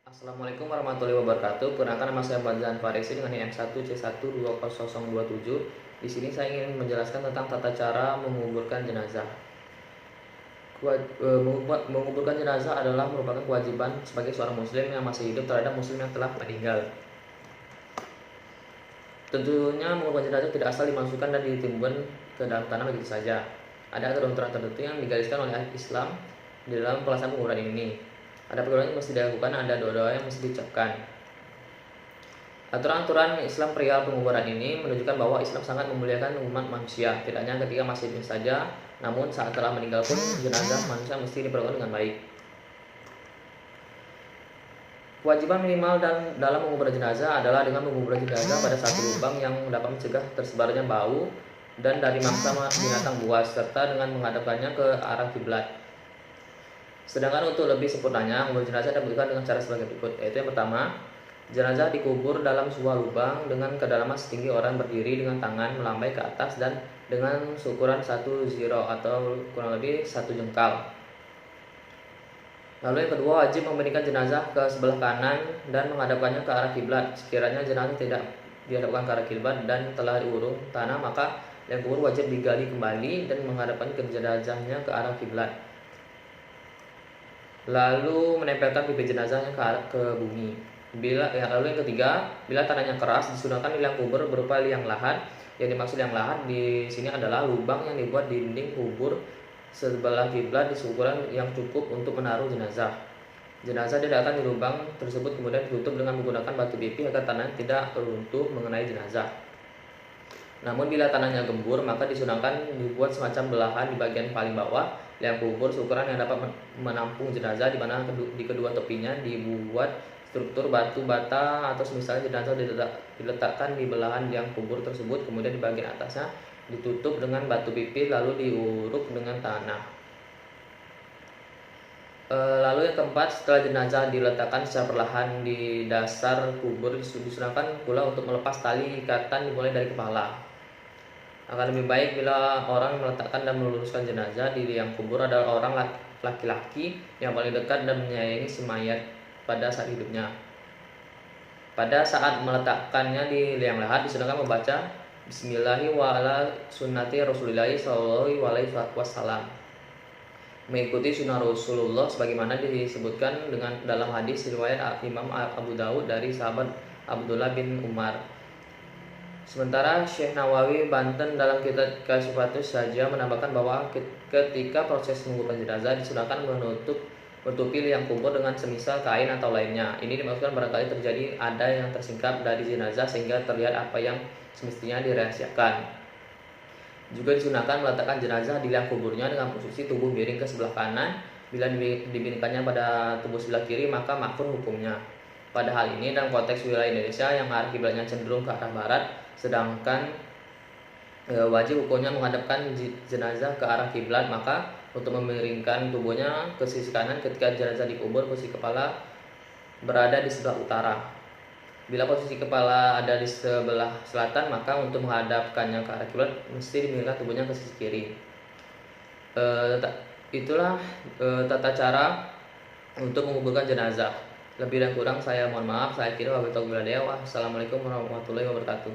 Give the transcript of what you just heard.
Assalamualaikum warahmatullahi wabarakatuh. Perkenalkan, nama saya Fadlan Farisi dengan NIM 1C12027. Di sini saya ingin menjelaskan tentang tata cara menguburkan jenazah. Menguburkan jenazah adalah merupakan kewajiban sebagai seorang muslim yang masih hidup terhadap muslim yang telah meninggal. Tentunya menguburkan jenazah tidak asal dimasukkan dan ditimbun ke dalam tanah begitu saja. Ada aturan tertentu yang digariskan oleh Islam di dalam pelaksanaan penguburan ini. Ada perkara yang mesti dilakukan, ada doa-doa yang mesti diucapkan. Aturan-aturan Islam perihal penguburan ini menunjukkan bahwa Islam sangat memuliakan umat manusia, tidak hanya ketika masih hidup saja, namun saat telah meninggal pun jenazah manusia mesti diperlakukan dengan baik. Kewajiban minimal dalam mengubur jenazah adalah dengan mengubur jenazah pada satu lubang yang dapat mencegah tersebarnya bau dan dari mangsa binatang buas, serta dengan menghadapkannya ke arah kiblat. Sedangkan untuk lebih sempurnanya, mengubur jenazah dilakukan dengan cara sebagai berikut, yaitu yang pertama, jenazah dikubur dalam sebuah lubang dengan kedalaman setinggi orang berdiri dengan tangan melambai ke atas dan dengan ukuran 1 ziro atau kurang lebih 1 jengkal. Lalu yang kedua, wajib memberikan jenazah ke sebelah kanan dan menghadapkannya ke arah kiblat. Sekiranya jenazah tidak dihadapkan ke arah kiblat dan telah diurung tanah, maka yang kubur wajib digali kembali dan menghadapkan jenazahnya ke arah kiblat. Lalu menempelkan pipi jenazahnya ke bumi. Lalu yang ketiga, bila tanahnya keras, disunahkan liang kubur berupa liang lahat. Yang dimaksud liang lahat di sini adalah lubang yang dibuat di dinding kubur sebelah kiblat di seukuran yang cukup untuk menaruh jenazah. Jenazah diletakkan di lubang tersebut kemudian ditutup dengan menggunakan batu pipi agar tanah tidak runtuh mengenai jenazah. Namun bila tanahnya gembur, maka disunahkan dibuat semacam belahan di bagian paling bawah liang kubur seukuran yang dapat menampung jenazah, di mana di kedua tepinya dibuat struktur batu bata atau misalnya jenazah diletakkan di belahan liang kubur tersebut, kemudian di bagian atasnya ditutup dengan batu pipi lalu diuruk dengan tanah. Lalu yang keempat, setelah jenazah diletakkan secara perlahan di dasar kubur, disunahkan pula untuk melepas tali ikatan dimulai dari kepala. Akan lebih baik bila orang meletakkan dan meluruskan jenazah di liang kubur adalah orang laki-laki yang paling dekat dan menyayangi si mayat pada saat hidupnya. Pada saat meletakkannya di liang lahat, disunahkan membaca Bismillahi wa ala sunnati Rasulillahi sallallahu alaihi wasallam, mengikuti sunnah Rasulullah sebagaimana disebutkan dengan dalam hadis riwayat Imam Abu Daud dari sahabat Abdullah bin Umar. Sementara Syekh Nawawi Banten dalam kitab Kasyifatus Saja menambahkan bahwa ketika proses menguburkan jenazah disunahkan menutupi liang kubur dengan semisal kain atau lainnya. Ini dimaksudkan barangkali terjadi ada yang tersingkap dari jenazah sehingga terlihat apa yang semestinya dirahasiakan. Juga disunahkan meletakkan jenazah di liang kuburnya dengan posisi tubuh miring ke sebelah kanan. Bila dibingkitkannya pada tubuh sebelah kiri, maka makruh hukumnya. Pada hal ini dalam konteks wilayah Indonesia yang arah kiblatnya cenderung ke arah barat, sedangkan wajib hukumnya menghadapkan jenazah ke arah kiblat, maka untuk memiringkan tubuhnya ke sisi kanan ketika jenazah dikubur, posisi kepala berada di sebelah utara. Bila posisi kepala ada di sebelah selatan, maka untuk menghadapkannya ke arah kiblat mesti dimiringkan tubuhnya ke sisi kiri. Itulah tata cara untuk menguburkan jenazah. Lebih dan kurang saya mohon maaf. Saya kira wabillahi taufiq wal hidayah. Wassalamualaikum warahmatullahi wabarakatuh.